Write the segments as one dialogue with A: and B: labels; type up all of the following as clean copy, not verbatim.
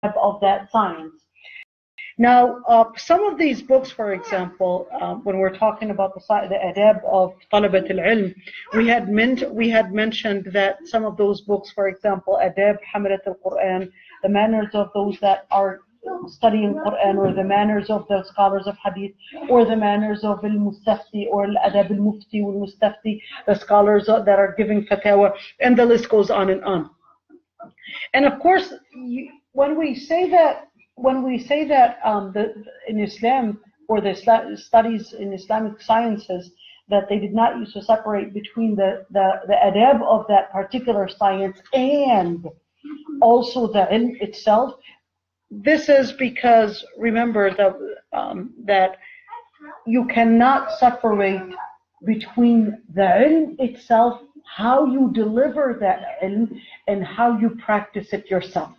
A: of that science. Now, some of these books, for example, when we're talking about the adab of Talabat al Ilm, we had mentioned that some of those books, for example, adab Hamalat al Quran, the manners of those that are studying Quran, or the manners of the scholars of Hadith, or the manners of al-Mustafti, or al-Adab al-Mufti wal-Mustafti, the scholars that are giving fatwa, and the list goes on and on. And of course, when we say that in Islam, or the studies in Islamic sciences, that they did not used to separate between the adab of that particular science and also the ilm itself, this is because, remember that you cannot separate between the ilm itself, how you deliver that ilm, and how you practice it yourself.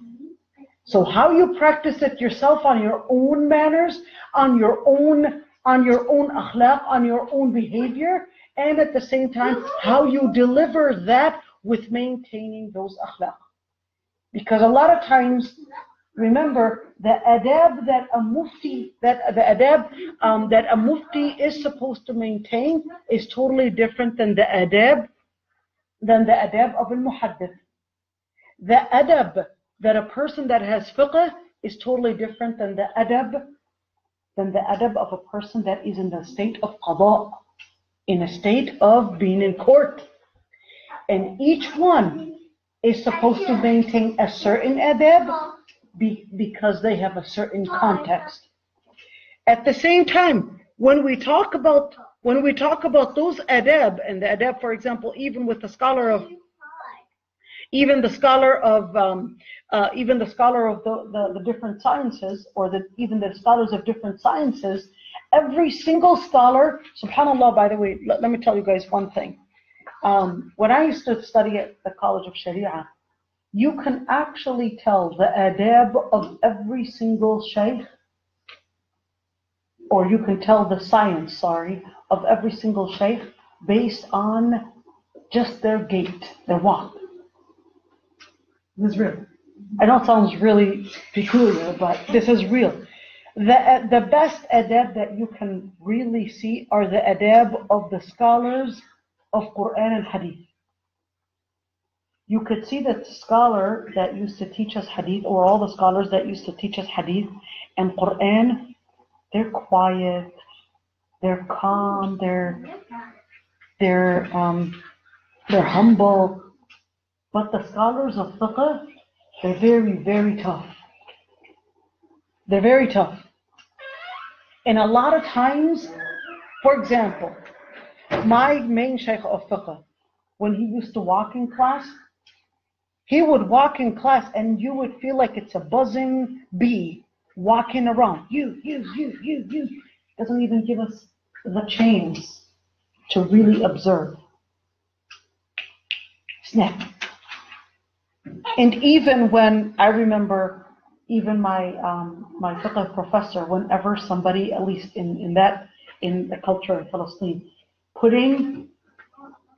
A: So how you practice it yourself on your own manners, on your own akhlaq, on your own behavior, and at the same time how you deliver that with maintaining those akhlaq. Because a lot of times, remember, the adab that a mufti is supposed to maintain is totally different than the adab of al-muhaddith. The adab that a person that has fiqh is totally different than the adab of a person that is in the state of qada, in a state of being in court. And each one is supposed to maintain a certain adab because they have a certain context. At the same time, when we talk about those adab, and the adab, for example, even the scholar of the different sciences, or even the scholars of different sciences, every single scholar, subhanAllah, by the way, let me tell you guys one thing. When I used to study at the College of Sharia, you can actually tell the adab of every single shaykh, or you can tell the science, of every single shaykh based on just their gait, their walk. This is real. I know it sounds really peculiar, but this is real. The best adab that you can really see are the adab of the scholars of Quran and Hadith. You could see that the scholar that used to teach us Hadith, or all the scholars that used to teach us Hadith and Quran, they're quiet, they're calm, they're humble. But the scholars of fiqh, they're very, very tough. They're very tough. And a lot of times, for example, my main shaykh of fiqh, when he used to walk in class, he would walk in class and you would feel like it's a buzzing bee walking around. You. Doesn't even give us the chance to really observe. Snap. And even when, I remember, even my fiqh professor, whenever somebody, at least in the culture in Palestine,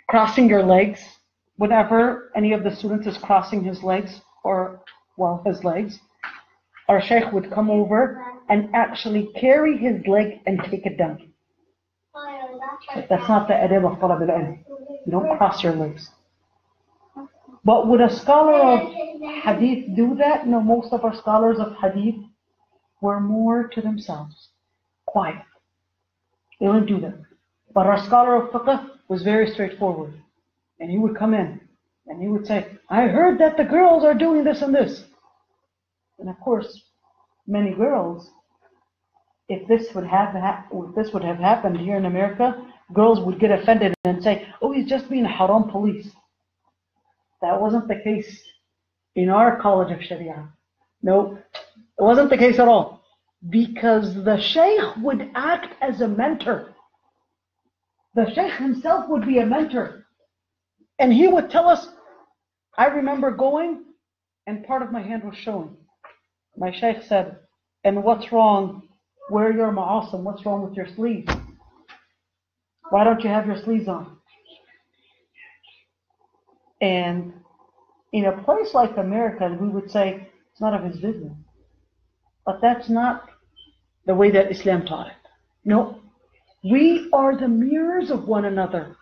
A: crossing your legs, whenever any of the students is crossing his legs, his legs, our shaykh would come over and actually carry his leg and take it down. That's not the adab of talab al-ilm. You don't cross your legs. But would a scholar of hadith do that? No, most of our scholars of hadith were more to themselves, quiet. They wouldn't do that. But our scholar of fiqh was very straightforward. And he would come in and he would say, I heard that the girls are doing this and this. And of course, many girls, if this would have happened here in America, girls would get offended and say, oh, he's just being haram police. That wasn't the case in our College of Sharia. No, it wasn't the case at all. Because the shaykh would act as a mentor. The shaykh himself would be a mentor. And he would tell us, I remember going, and part of my hand was showing. My shaykh said, and what's wrong? Where are your ma'asim? What's wrong with your sleeves? Why don't you have your sleeves on? And in a place like America, we would say, it's none of his business. But that's not the way that Islam taught it. No, we are the mirrors of one another.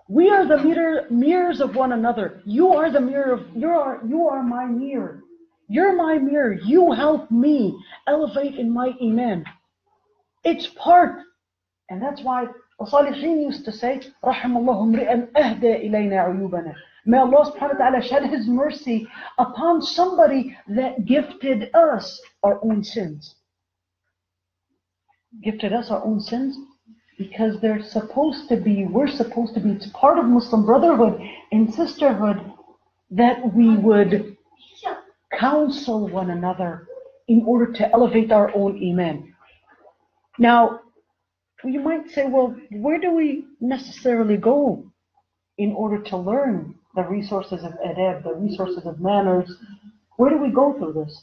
A: We are the mirrors of one another. You are the mirror of, you are my mirror. You're my mirror. You help me elevate in my iman. It's part. And that's why the Salihin used to say, رَحِمَ اللَّهُ امْرِئًا أَهْدَى إِلَيْنَا عُيُوبَنَا. May Allah subhanahu wa ta'ala shed His mercy upon somebody that gifted us our own sins. Gifted us our own sins because they're supposed to be, we're supposed to be, it's part of Muslim brotherhood and sisterhood that we would counsel one another in order to elevate our own iman. Now, you might say, well, where do we necessarily go in order to learn the resources of adab, the resources of manners? Where do we go through this?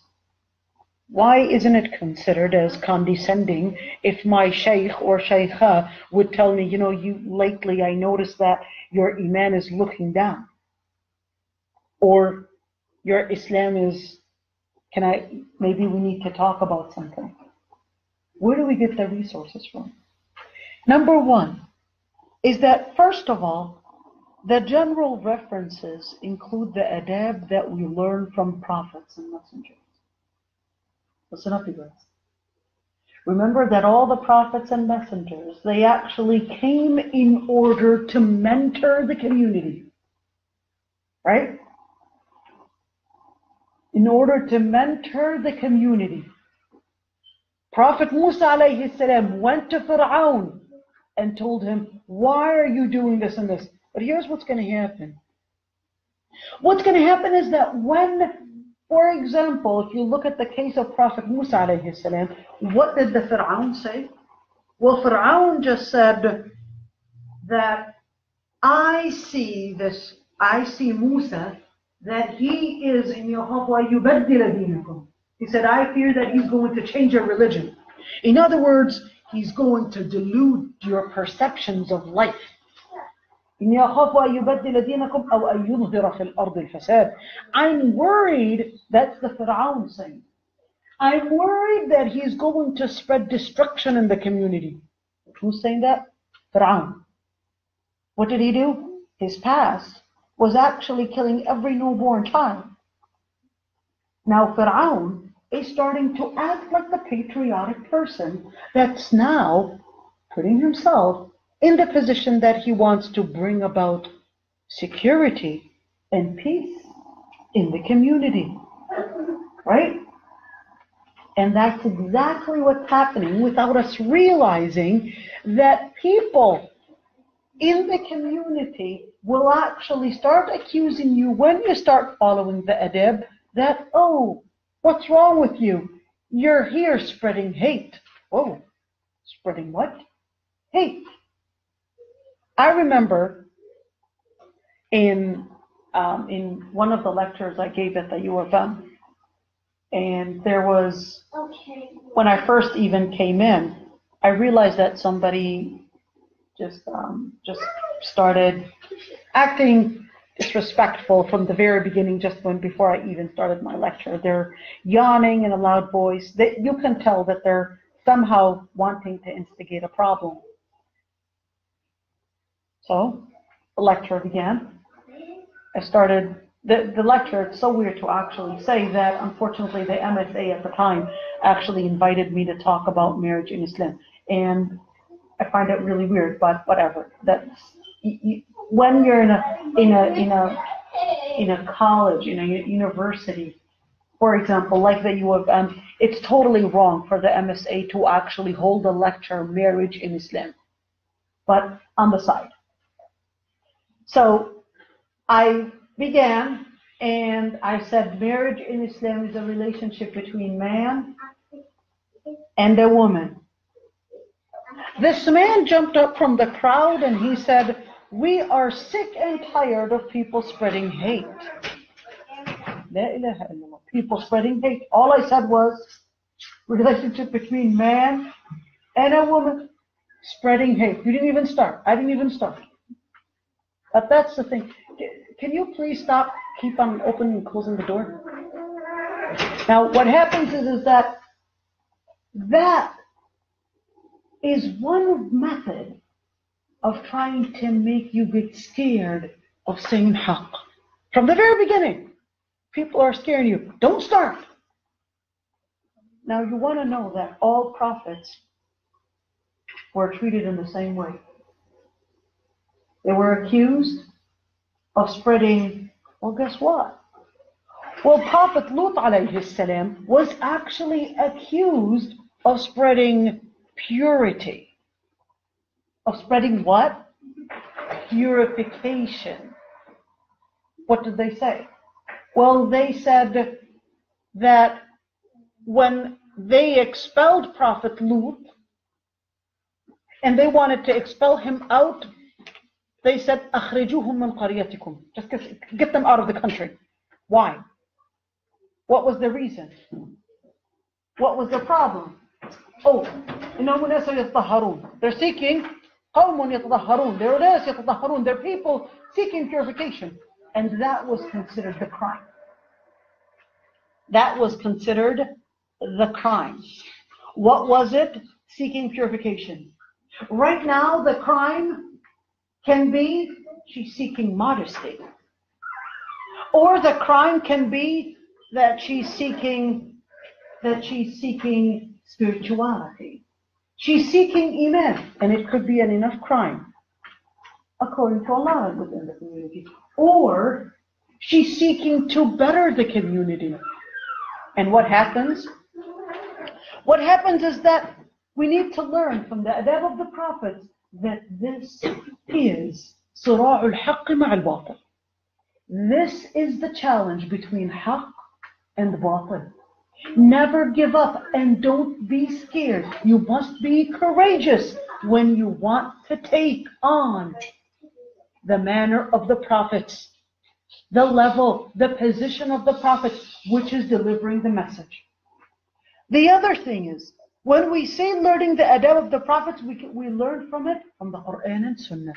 A: Why isn't it considered as condescending if my shaykh or shaykha would tell me, you know, lately I noticed that your iman is looking down, or your Islam is, maybe we need to talk about something. Where do we get the resources from? Number one is that, first of all, the general references include the adab that we learn from prophets and messengers. Listen up, you guys. Remember that all the prophets and messengers, they actually came in order to mentor the community. Right? In order to mentor the community. Prophet Musa alayhi salam went to Fir'aun and told him, why are you doing this and this? But here's what's going to happen. What's going to happen is that when, for example, if you look at the case of Prophet Musa alayhi salam, what did the Fir'aun say? Well, Fir'aun just said that I see Musa, that he is in Yahweh yubaddil dinakum. He said, I fear that he's going to change your religion. In other words, he's going to delude your perceptions of life. I'm worried, that's the Fir'aun saying. I'm worried that he's going to spread destruction in the community. Who's saying that? Fir'aun. What did he do? His past was actually killing every newborn child. Now Fir'aun is starting to act like the patriotic person that's now putting himself in the position that he wants to bring about security and peace in the community. Right? And that's exactly what's happening without us realizing that people in the community will actually start accusing you when you start following the adab that, oh, what's wrong with you? You're here spreading hate. Whoa, spreading what? Hate. I remember in one of the lectures I gave at the U of M, and there was, when I first even came in, I realized that somebody just started acting disrespectful from the very beginning, before I even started my lecture. They're yawning in a loud voice. You can tell that they're somehow wanting to instigate a problem. So the lecture began. I started the lecture. It's so weird to actually say that, unfortunately, the MSA at the time actually invited me to talk about marriage in Islam, and I find it really weird, but whatever. That's when you're in a college, in a university, for example, like the U of M, it's totally wrong for the MSA to actually hold a lecture, marriage in Islam, but on the side. So I began and I said, marriage in Islam is a relationship between man and a woman. This man jumped up from the crowd and he said, we are sick and tired of people spreading hate. La ilaha illallah. People spreading hate. All I said was, relationship between man and a woman spreading hate. You didn't even start. I didn't even start. But that's the thing. Can you please stop, keep on opening and closing the door? Now, what happens is that is one method of trying to make you get scared of saying haqq. From the very beginning, people are scaring you. Don't start. Now, you want to know that all prophets were treated in the same way. They were accused of spreading, well, guess what? Well, Prophet Lut alayhi salam was actually accused of spreading purity. Of spreading what? Purification. What did they say? Well, they said that when they expelled Prophet Lut and they wanted to expel him out, they said, أخرجوهم من قريتكم. Just get them out of the country. Why? What was the reason? What was the problem? Oh, إنهم ناس يتطهرون. They're seeking قوم يتطهرون. They're ناس يتطهرون. They're people seeking purification. And that was considered the crime. That was considered the crime. What was it? Seeking purification. Right now, the crime can be she's seeking modesty. Or the crime can be that she's seeking spirituality. She's seeking iman, and it could be an enough crime, according to Allah within the community. Or she's seeking to better the community. And what happens? What happens is that we need to learn from the adab of the prophets that this is صراع الحق مع الباطل. This is the challenge between haqq and batil. Never give up and don't be scared. You must be courageous when you want to take on the manner of the prophets, the level, the position of the prophets, which is delivering the message. The other thing is, when we say learning the adab of the prophets, we learn from it, from the Quran and Sunnah.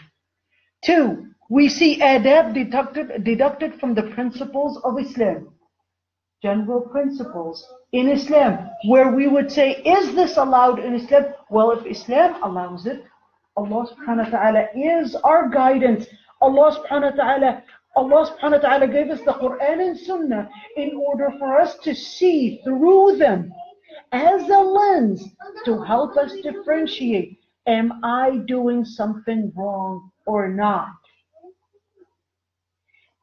A: 2, we see adab deducted from the principles of Islam. General principles in Islam, where we would say, is this allowed in Islam? Well, if Islam allows it, Allah subhanahu wa ta'ala is our guidance. Allah subhanahu wa ta'ala gave us the Quran and Sunnah in order for us to see through them as a lens to help us differentiate, am I doing something wrong or not?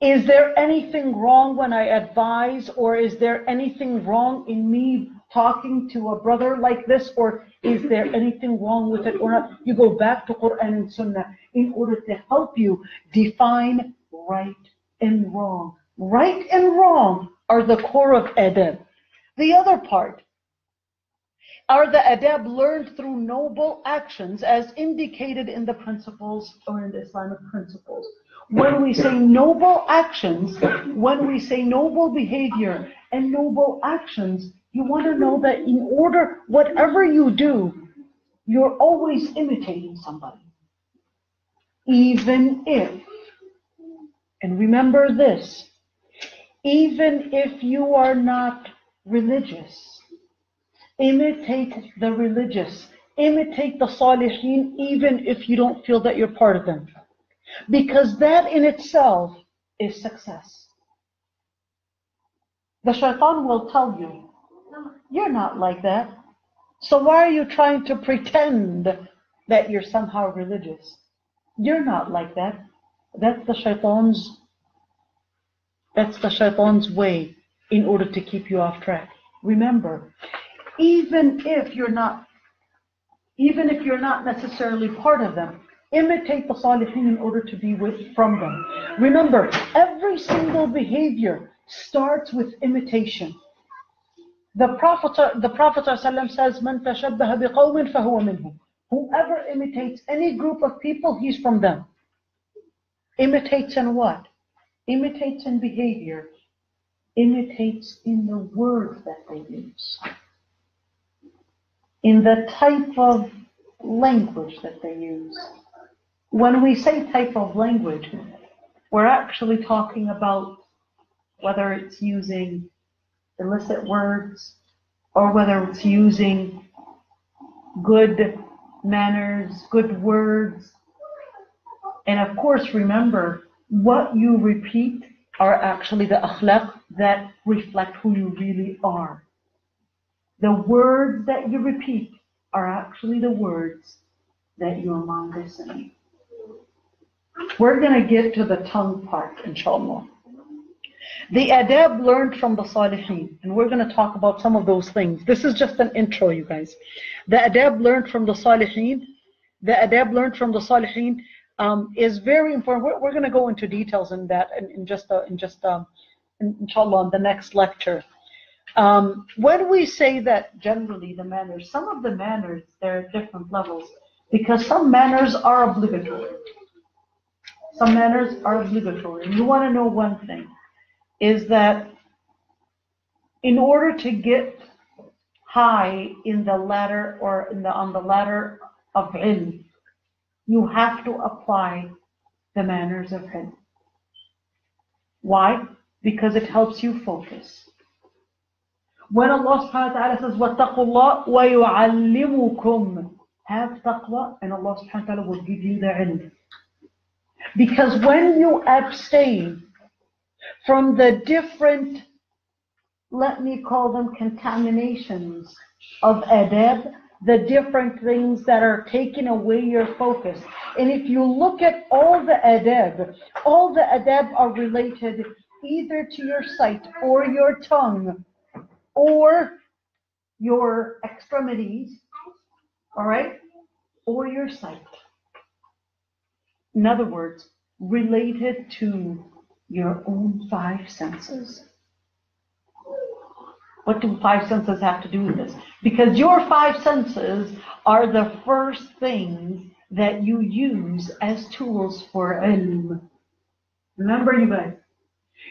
A: Is there anything wrong when I advise, or is there anything wrong in me talking to a brother like this, or is there anything wrong with it or not? You go back to Quran and Sunnah in order to help you define right and wrong. Right and wrong are the core of adab. The other part are the adab learned through noble actions as indicated in the principles or in the Islamic principles. When we say noble actions, when we say noble behavior and noble actions, you want to know that in order, whatever you do, you're always imitating somebody. Even if, and remember this, even if you are not religious, imitate the religious, imitate the salihin, even if you don't feel that you're part of them. Because that in itself is success. The shaitan will tell you, no, you're not like that. So why are you trying to pretend that you're somehow religious? You're not like that. That's the shaitan's way in order to keep you off track. Remember, even if you're not necessarily part of them, imitate the salihin in order to be from them. Remember, every single behavior starts with imitation. The Prophet ﷺ says, "Man tashabbaha biqawmin fahuwa minhum." Whoever imitates any group of people, he's from them. Imitates in what? Imitates in behavior. Imitates in the words that they use. In the type of language that they use. When we say type of language, we're actually talking about whether it's using illicit words, or whether it's using good manners, good words. And of course, remember, what you repeat are actually the akhlaq that reflect who you really are. The words that you repeat are actually the words that your mind is saying. We're going to get to the tongue part, inshallah. The adab learned from the Salihin, and we're going to talk about some of those things. This is just an intro, you guys. The adab learned from the Salihin, is very important. We're going to go into details in that inshallah, in the next lecture. When we say that generally the manners, some of the manners, they're at different levels, because some manners are obligatory. Some manners are obligatory. And you want to know one thing, is that in order to get high in the ladder or on the ladder of ilm, you have to apply the manners of ilm. Why? Because it helps you focus. When Allah subhanahu wa ta'ala says, وَاتَّقُوا اللَّهَ وَيُعَلِّمُكُمْ, have taqwa, and Allah subhanahu wa ta'ala will give you the ilm. Because when you abstain from the different, let me call them contaminations of adab, the different things that are taking away your focus. And if you look at all the adab are related either to your sight or your tongue or your extremities, all right, or your sight. In other words, related to your own five senses. What do five senses have to do with this? Because your five senses are the first things that you use as tools for ilm. Remember, you guys,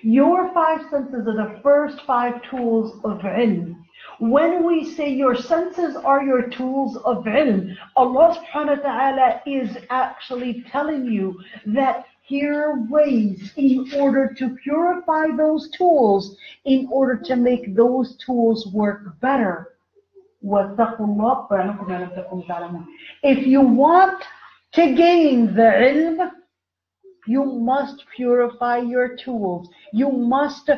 A: your five senses are the first five tools of ilm. When we say your senses are your tools of ilm, Allah subhanahu wa ta'ala is actually telling you that here are ways in order to purify those tools, in order to make those tools work better. If you want to gain the ilm, you must purify your tools. You must,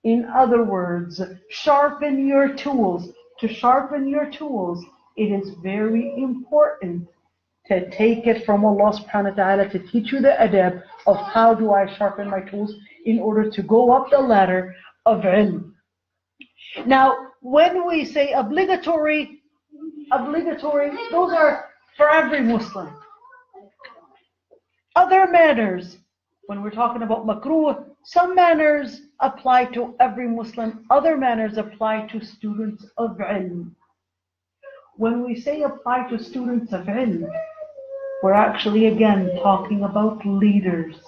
A: in other words, sharpen your tools. To sharpen your tools, it is very important to take it from Allah subhanahu wa ta'ala to teach you the adab of how do I sharpen my tools in order to go up the ladder of ilm. Now, when we say obligatory, those are for every Muslim. Other manners, when we're talking about makruh, some manners apply to every Muslim, other manners apply to students of ilm. When we say apply to students of ilm, we're actually again talking about leaders.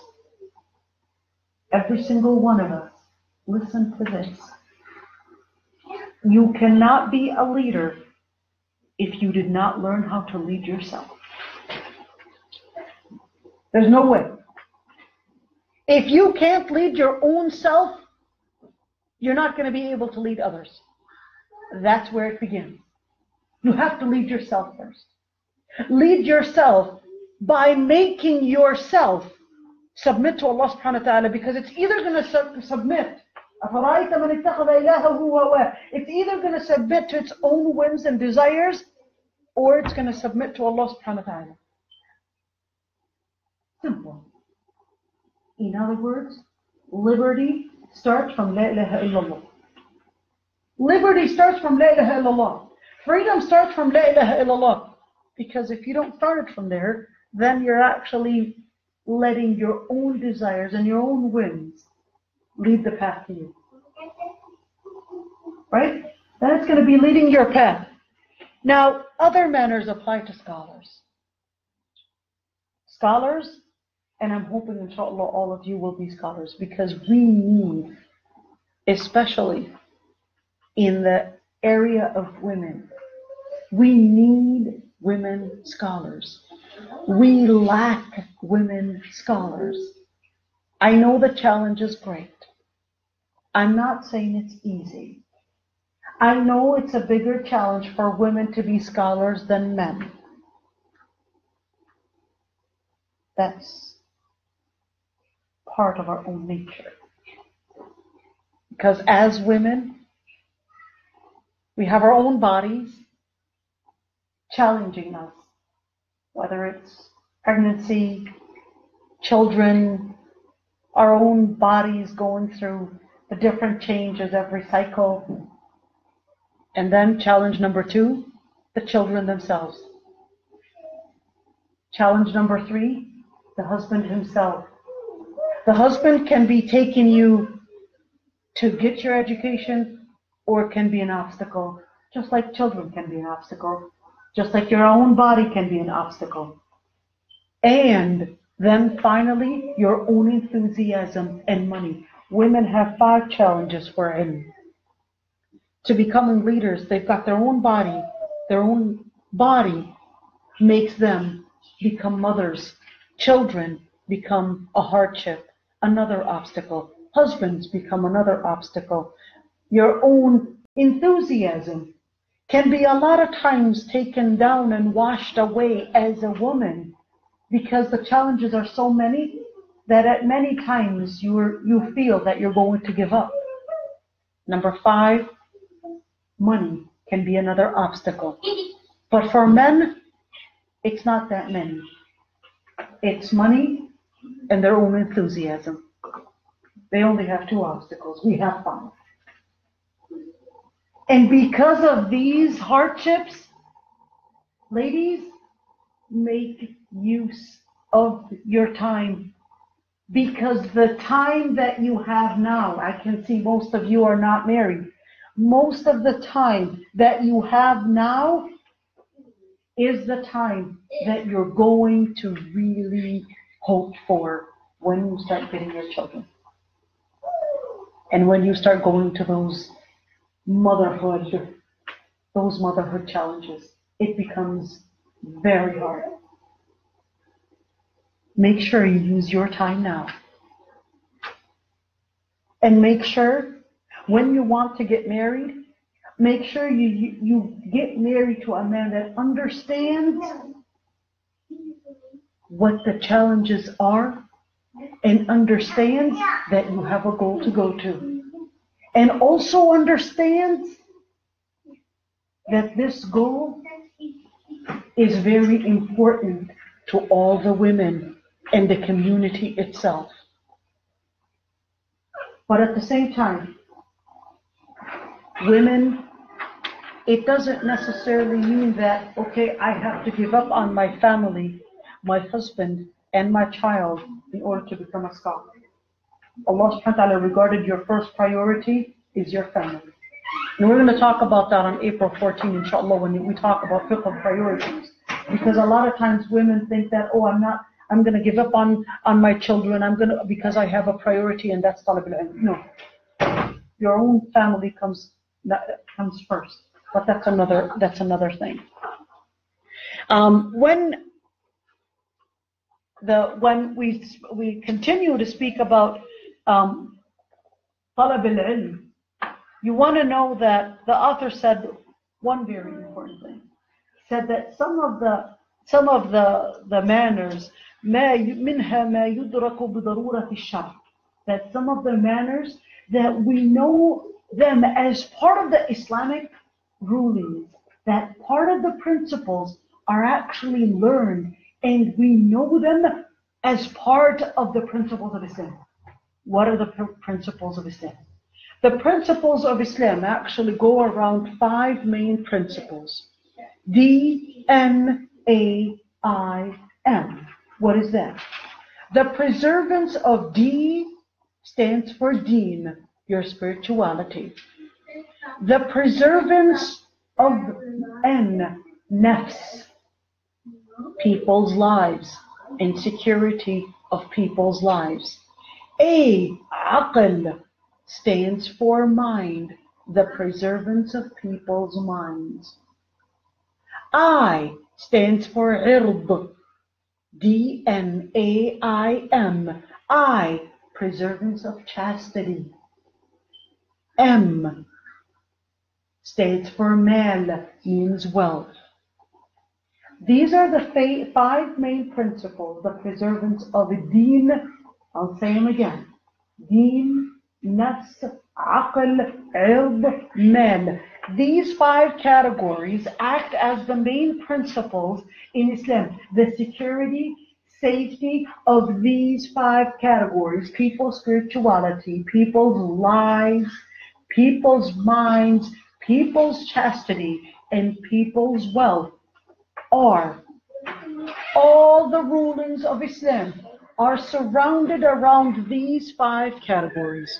A: Every single one of us, listen to this. You cannot be a leader if you did not learn how to lead yourself. There's no way. If you can't lead your own self, you're not going to be able to lead others. That's where it begins. You have to lead yourself first. Lead yourself by making yourself submit to Allah subhanahu wa ta'ala, because it's either going to submit. It's either going to submit to its own whims and desires, or it's going to submit to Allah subhanahu wa ta'ala. Simple. In other words, liberty starts from La ilaha illallah. Liberty starts from La ilaha illallah. Freedom starts from La ilaha illallah. Because if you don't start it from there, then you're actually letting your own desires and your own whims lead the path to you. Right? Then it's going to be leading your path. Now, other manners apply to scholars. Scholars, and I'm hoping inshallah all of you will be scholars, because we need, especially in the area of women, we need women scholars. We lack women scholars. I know the challenge is great. I'm not saying it's easy. I know it's a bigger challenge for women to be scholars than men. That's part of our own nature. Because as women, we have our own bodies challenging us, whether it's pregnancy, children, our own bodies going through the different changes every cycle. And then challenge number 2, the children themselves. Challenge number 3, the husband himself. The husband can be taking you to get your education, or it can be an obstacle, just like children can be an obstacle, just like your own body can be an obstacle. And then finally, your own enthusiasm and money. Women have 5 challenges for ilm. To becoming leaders, they've got their own body. Their own body makes them become mothers. Children become a hardship, another obstacle. Husbands become another obstacle. Your own enthusiasm can be a lot of times taken down and washed away as a woman, because the challenges are so many that at many times you feel that you're going to give up. Number 5, money can be another obstacle. But for men, it's not that many. It's money and their own enthusiasm. They only have 2 obstacles. We have 5. And because of these hardships, ladies, make use of your time. Because the time that you have now, I can see most of you are not married. Most of the time that you have now is the time that you're going to really hope for when you start getting your children. And when you start going to those motherhood challenges, it becomes very hard. Make sure you use your time now. And make sure when you want to get married, make sure you get married to a man that understands what the challenges are and understands that you have a goal to go to. And also understands that this goal is very important to all the women and the community itself. But at the same time, women, it doesn't necessarily mean that, okay, I have to give up on my family, my husband, and my child in order to become a scholar. Allah subhanahu wa ta'ala regarded your first priority is your family. And we're going to talk about that on April 14, inshallah, when we talk about fiqh priorities. Because a lot of times women think that, oh, I'm going to give up on my children, because I have a priority, and that's talib al ilm. No. Your own family comes first. But that's another thing. When we continue to speak about talib al-ilm, you want to know that the author said one very important thing. He said that some of the manners, منها ما يدرك بضرورة الشرع, that some of the manners that we know them as part of the Islamic rulings, that part of the principles are actually learned, and we know them as part of the principles of Islam. What are the principles of Islam? The principles of Islam actually go around 5 main principles. D-N-A-I-M. What is that? The preservance of D stands for deen, your spirituality. The preservance of N, nafs, people's lives, and security of people's lives. A, aql, stands for mind, the preservance of people's minds. I stands for ird, D-N-A-I-M, I, preservance of chastity. M, stands for mal, means wealth. These are the 5 main principles, the preservance of deen. I'll say them again. Deen, nafs, aql, ird, mal. These 5 categories act as the main principles in Islam. The security, safety of these 5 categories: people's spirituality, people's lives, people's minds, people's chastity, and people's wealth. Are all the rulings of Islam are surrounded around these 5 categories.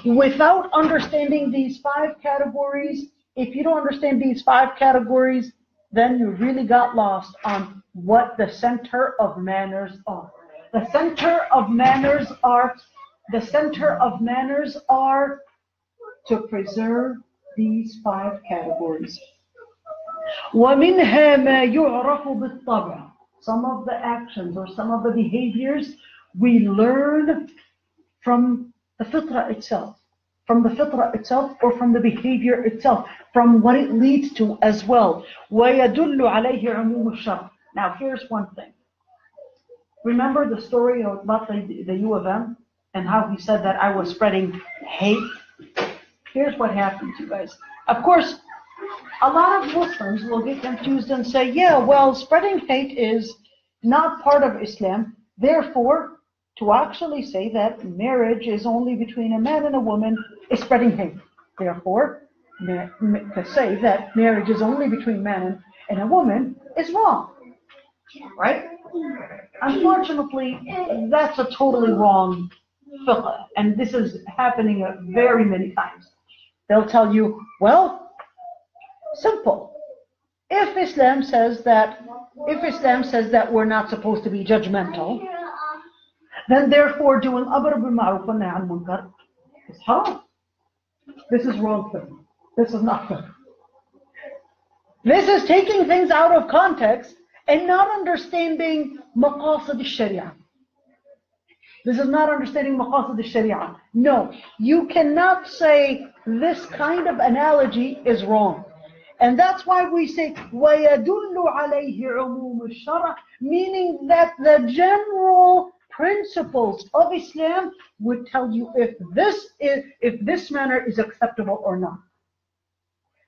A: Without understanding these 5 categories, if you don't understand these 5 categories, then you really got lost on what the center of manners are. The center of manners are to preserve these 5 categories. وَمِنْهَا مَا يُعْرَفُ بِالطَّبْعِ. Some of the actions or some of the behaviors we learn from the fitrah itself, or from the behavior itself, from what it leads to as well. وَيَدُلُّ عَلَيْهِ عُمُومُ الشَّرْعِ. Now here's one thing. Remember the story about the U of M and how he said that I was spreading hate? Here's what happens, you guys. Of course, a lot of Muslims will get confused and say, yeah, well, spreading hate is not part of Islam. Therefore, to actually say that marriage is only between a man and a woman is spreading hate. Therefore, to say that marriage is only between a man and a woman is wrong. Right? Unfortunately, that's a totally wrong fiqh. And this is happening very many times. They'll tell you, well, simple. If Islam says that we're not supposed to be judgmental, then therefore doing amr bil ma'ruf wa nahy anil munkar is haram. This is wrong thing. This is not good. This is taking things out of context and not understanding maqasid al-sharia. This is not understanding maqasid al-sharia. No, you cannot say this kind of analogy is wrong. And that's why we say وَيَدُلُّ عَلَيْهِ عُمُومُ الشَّرْعِ, meaning that the general principles of Islam would tell you if this manner is acceptable or not.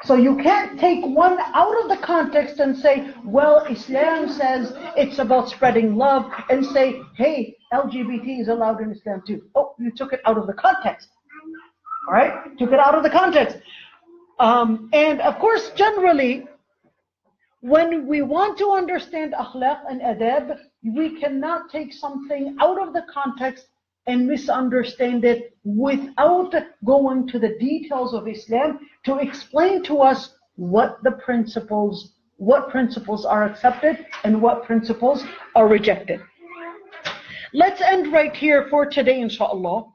A: So you can't take one out of the context and say, well, Islam says it's about spreading love, and say, hey, LGBT is allowed in Islam too. Oh, you took it out of the context. All right? Took it out of the context. And of course, generally, when we want to understand akhlaq and adab, we cannot take something out of the context and misunderstand it without going to the details of Islam to explain to us what principles are accepted and what principles are rejected. Let's end right here for today, inshallah.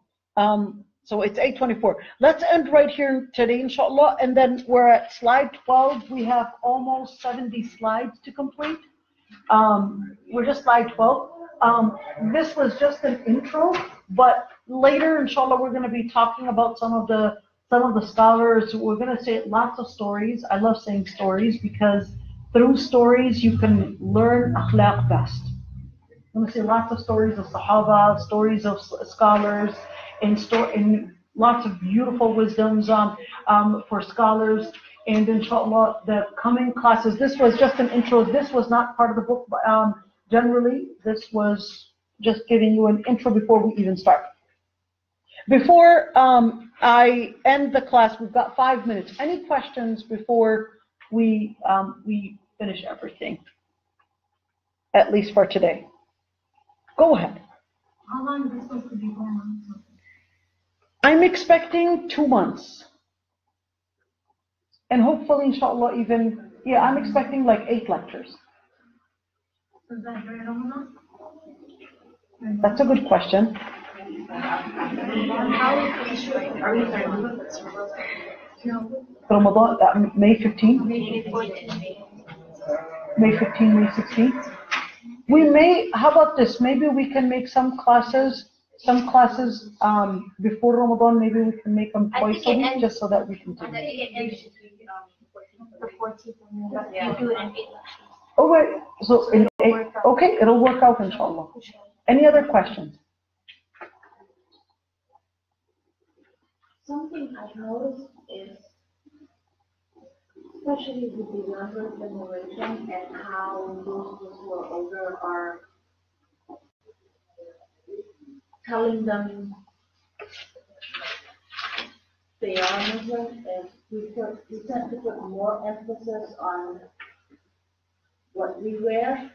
A: So it's 8:24. Let's end right here today, inshallah. And then we're at slide 12. We have almost 70 slides to complete. We're just slide 12. This was just an intro, but later, inshallah, we're going to be talking about some of the scholars. We're going to say lots of stories. I love saying stories because through stories you can learn akhlaq best. I'm going to say lots of stories of Sahaba, stories of scholars, and lots of beautiful wisdoms for scholars. And inshallah, the coming classes, this was just an intro. This was not part of the book. Generally, this was just giving you an intro before we even start. Before I end the class, we've got 5 minutes. Any questions before we finish everything? At least for today. Go ahead.
B: How long is this supposed to be going on?
A: I'm expecting 2 months. And hopefully, inshallah, I'm expecting like 8 lectures.
B: Is that during Ramadan?
A: That's a good question.
B: How are we finishing? Are we starting? No.
A: Ramadan, May 15?
B: May 14.
A: May 15, May 16? We may, how about this? Maybe we can make some classes some classes before Ramadan, maybe we can make them twice a week just so that we can do it.
B: The 14th, but you do it in 8 lectures.
A: Oh, wait, so in 8, okay, it'll work out, inshallah. Any other questions?
C: Something I've noticed is, especially with the younger generation and how those who are older are telling them they are Muslim, is we tend to put more emphasis on what we wear.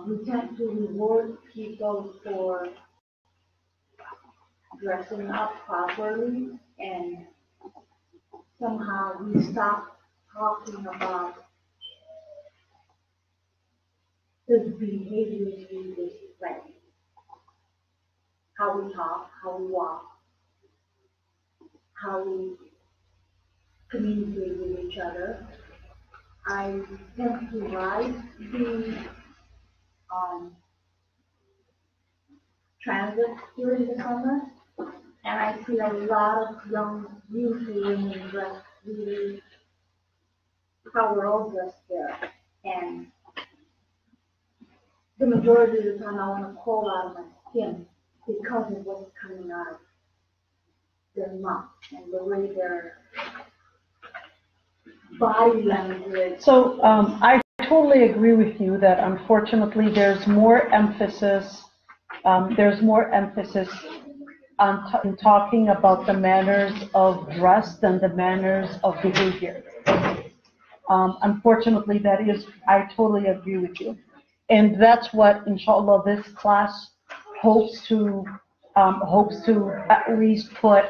C: We tend to reward people for dressing up properly, and somehow we stop talking about the behaviors we display, how we talk, how we walk, how we communicate with each other. I tend to ride the transit during the summer, and I see a lot of young youth women dressed really how we're all dressed there. And the majority of the time I want to crawl out of my skin because of what's coming out of their mouth and the way their body language.
A: So I totally agree with you that unfortunately there's more emphasis on talking about the manners of dress than the manners of behavior. Unfortunately, that is, I totally agree with you. And that's what, inshallah, this class hopes to at least put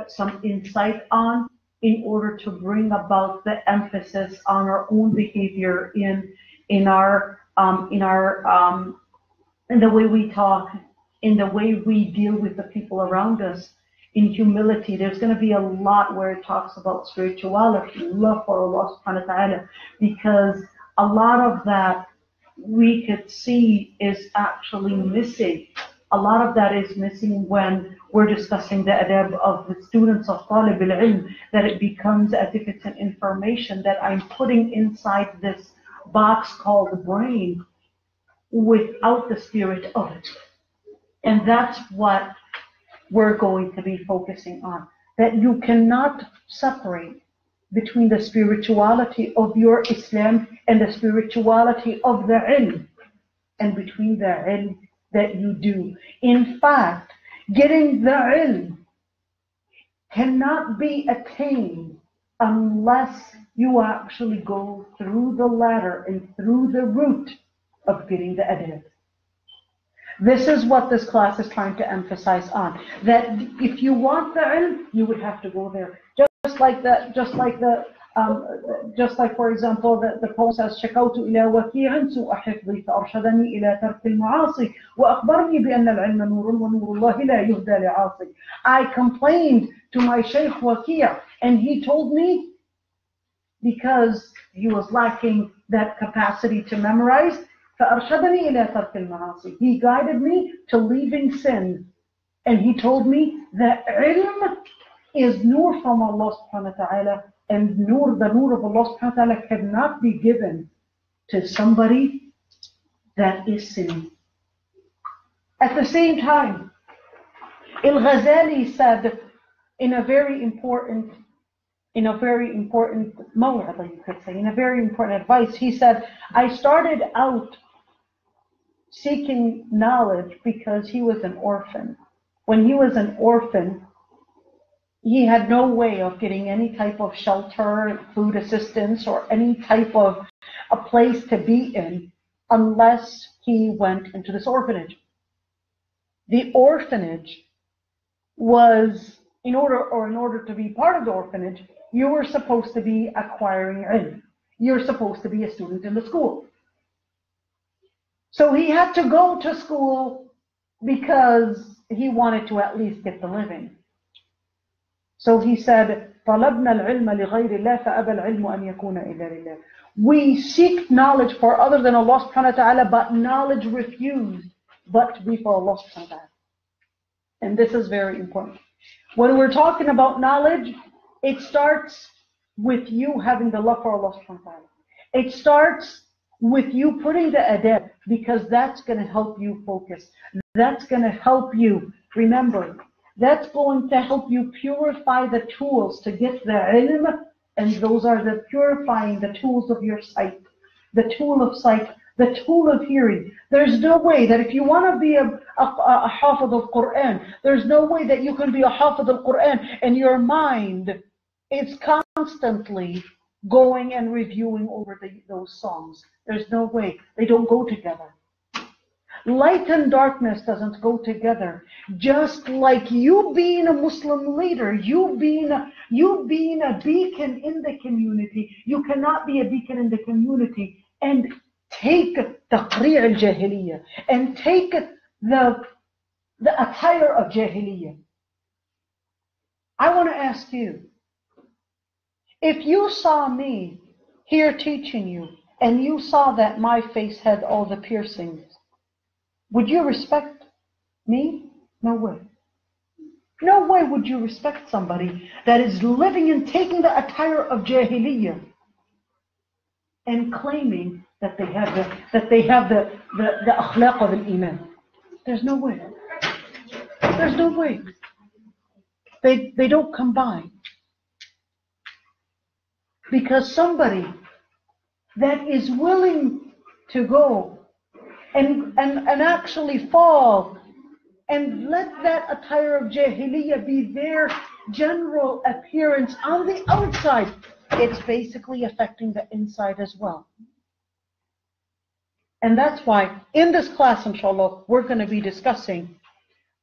A: some insight on, in order to bring about the emphasis on our own behavior in the way we talk, in the way we deal with the people around us, in humility. There's going to be a lot where it talks about spirituality, love for Allah subhanahu wa ta'ala, because a lot of that we could see is actually missing. A lot of that is missing when we're discussing the adab of the students of Talib al Ilm, that it becomes as if it's an information that I'm putting inside this box called the brain without the spirit of it. And that's what we're going to be focusing on, that you cannot separate between the spirituality of your Islam and the spirituality of the ilm, and between the ilm that you do. In fact, getting the ilm cannot be attained unless you actually go through the ladder and through the route of getting the adab. This is what this class is trying to emphasize on, that if you want the ilm, you would have to go there. Just like for example, the poem says, شكوت إلى وكيع سوء حفظي فأرشدني إلى ترك المعاصي وأخبرني بأن العلم نور ونور الله لا يهدى لعاصي. I complained to my Shaykh Waqi', and he told me, because he was lacking that capacity to memorize, فأرشدني إلى ترك المعاصي. He guided me to leaving sin, and he told me that ilm is nur from Allah subhanahu wa ta'ala, and the nur of Allah subhanahu wa ta'ala cannot be given to somebody that is sinning. At the same time, Al-Ghazali said in a very important maw'idha, you could say, in a very important advice, he said, I started out seeking knowledge because he was an orphan. When he was an orphan, he had no way of getting any type of shelter, food assistance, or any type of a place to be in unless he went into this orphanage. The orphanage was, in order to be part of the orphanage, you were supposed to be acquiring ilm. You're supposed to be a student in the school. So he had to go to school because he wanted to at least get the living. So he said طلبنا العلم لغير الله فأبى العلم أن يكون إلا لله. We seek knowledge for other than Allah subhanahu wa ta'ala, but knowledge refused but to be for Allah subhanahu wa ta'ala. And this is very important. When we're talking about knowledge, it starts with you having the love for Allah subhanahu wa ta'ala. It starts with you putting the adab, because that's going to help you focus. That's going to help you remember. That's going to help you purify the tools to get the ilm, and those are the purifying the tools of your sight, the tool of sight, the tool of hearing. There's no way that if you want to be a hafid of Quran, there's no way that you can be a hafid of Quran and your mind is constantly going and reviewing over those songs. There's no way. They don't go together. Light and darkness doesn't go together. Just like you being a Muslim leader, you being a beacon in the community, you cannot be a beacon in the community and take taqri' al-jahiliyyah and take the attire of jahiliyyah. I want to ask you, if you saw me here teaching you and you saw that my face had all the piercings, would you respect me? No way. No way would you respect somebody that is living and taking the attire of jahiliyyah and claiming that they have the akhlaq of al-iman. There's no way. There's no way. They don't combine. Because somebody that is willing to go and actually fall and let that attire of jahiliyyah be their general appearance on the outside, it's basically affecting the inside as well. And that's why in this class, inshallah, we're going to be discussing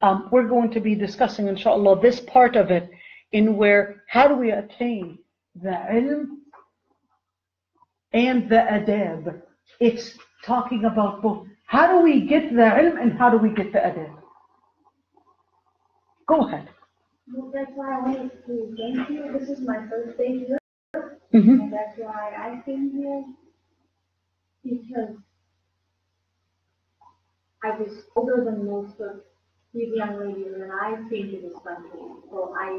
A: inshallah, this part of it, in where how do we attain the ilm and the adab. It's talking about both. How do we get the ilm and how do we get the adab? Go ahead.
C: Well, that's why I wanted to get here. This is my first day here. And that's why I came here. Because I was older than most of these young ladies, and I came to this country. So I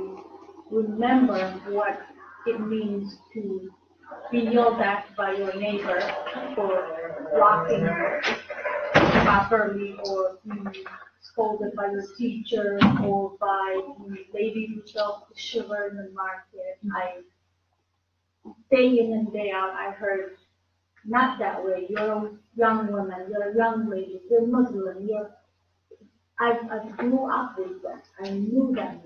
C: remember what it means to be yelled at by your neighbor for walking properly, or be scolded by your teacher, or by the lady who sells the sugar in the market. Day in and day out, I heard, not that way, you're a young woman, you're a young lady, you're Muslim, I grew up with that. I knew that.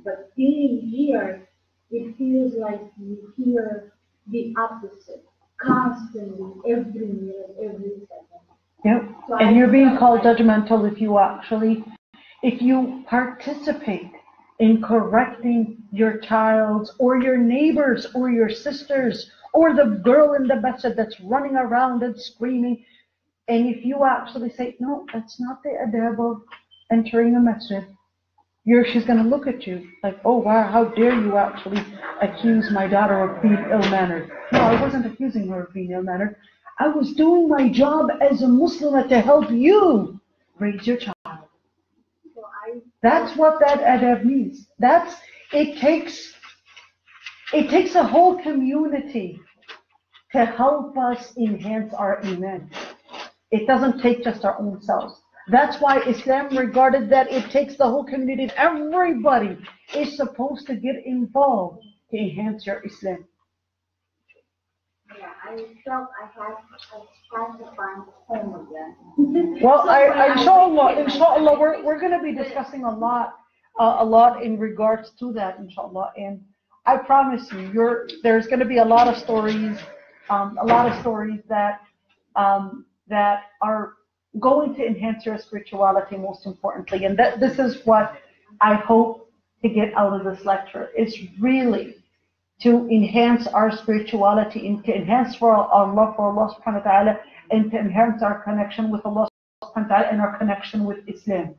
C: But being here, it feels like you hear the opposite constantly, every minute, every second.
A: Yep.
C: So
A: and you're being called judgmental if you participate in correcting your child's or your neighbors or your sisters or the girl in the masjid that's running around and screaming. And if you actually say, no, that's not the adab of entering a masjid, she's going to look at you like, oh wow, how dare you actually accuse my daughter of being ill-mannered. No, I wasn't accusing her of being ill-mannered. I was doing my job as a Muslimah to help you raise your child. That's what that adab means. It takes a whole community to help us enhance our iman. It doesn't take just our own selves. That's why Islam regarded that it takes the whole community. Everybody is supposed to get involved to enhance your Islam.
C: Yeah, I felt I had to find home again.
A: Well, inshallah, we're going to be discussing a lot in regards to that, inshallah. And I promise you, there's going to be a lot of stories that are going to enhance your spirituality, most importantly. And this is what I hope to get out of this lecture. It's really to enhance our spirituality and to enhance our love for Allah subhanahu wa ta'ala, and to enhance our connection with Allah subhanahu wa ta'ala and our connection with Islam.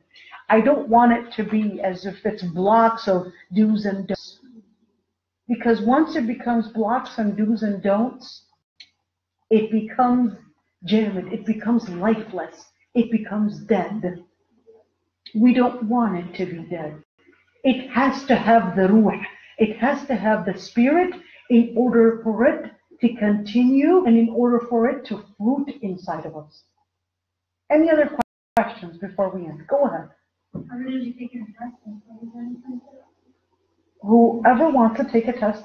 A: I don't want it to be as if it's blocks of do's and don'ts. Because once it becomes blocks and do's and don'ts, it becomes jammed, it becomes lifeless, it becomes dead. We don't want it to be dead. It has to have the ruh, it has to have the spirit in order for it to continue and in order for it to fruit inside of us. Any other questions before we end? Go ahead. Whoever wants to take a test,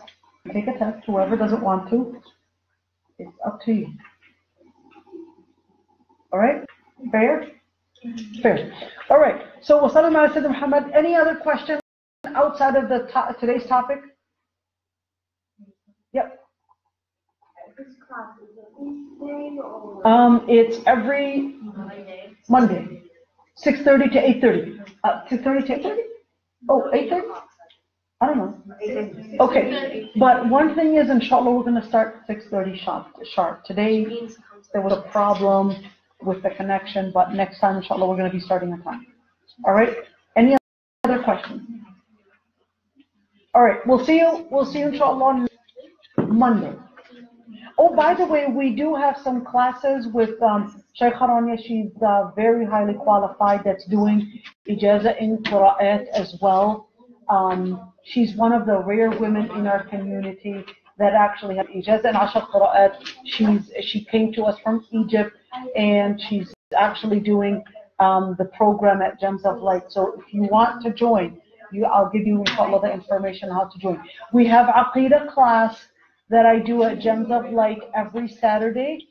A: take a test. Whoever doesn't want to, it's up to you. All right? Fair? Fair. All right. So, wasallam ala Sayyidina Muhammad. Any other questions outside of the today's topic? Yep.
C: This class is it Wednesday or?
A: It's every Monday, 6:30 to 8:30. 6:30 to 8:30? Oh, 8:30? I don't know. Okay, but one thing is, inshallah, we're going to start 6:30 sharp. Today, there was a problem with the connection, but next time, inshallah, we're going to be starting on time. All right? Any other questions? All right, we'll see you, inshallah, on Monday. Oh, by the way, we do have some classes with Shaykh Haranya. She's very highly qualified, that's doing ijaza in Qura'at as well. She's one of the rare women in our community that actually have ijaza in Ashar Qura'at. She came to us from Egypt, and she's actually doing the program at Gemsoflight. So if you want to join, I'll give you, inshallah, the information how to join. We have Aqidah class that I do at Gemsoflight every Saturday,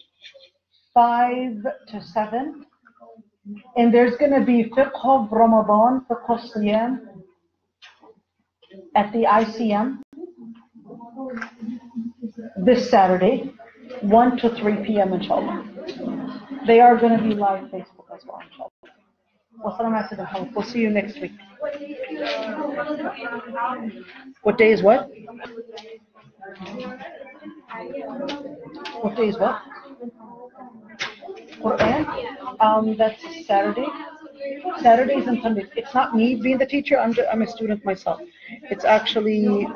A: 5 to 7. And there's going to be fiqh of Ramadan, fiqh of Siyam at the ICM this Saturday, 1 to 3 p.m. inshallah. They are going to be live Facebook as well, inshallah. We'll see you next week. What day is what? What day is what? Quran? That's Saturday. Saturdays and Sundays. It's not me being the teacher. I'm a student myself. It's actually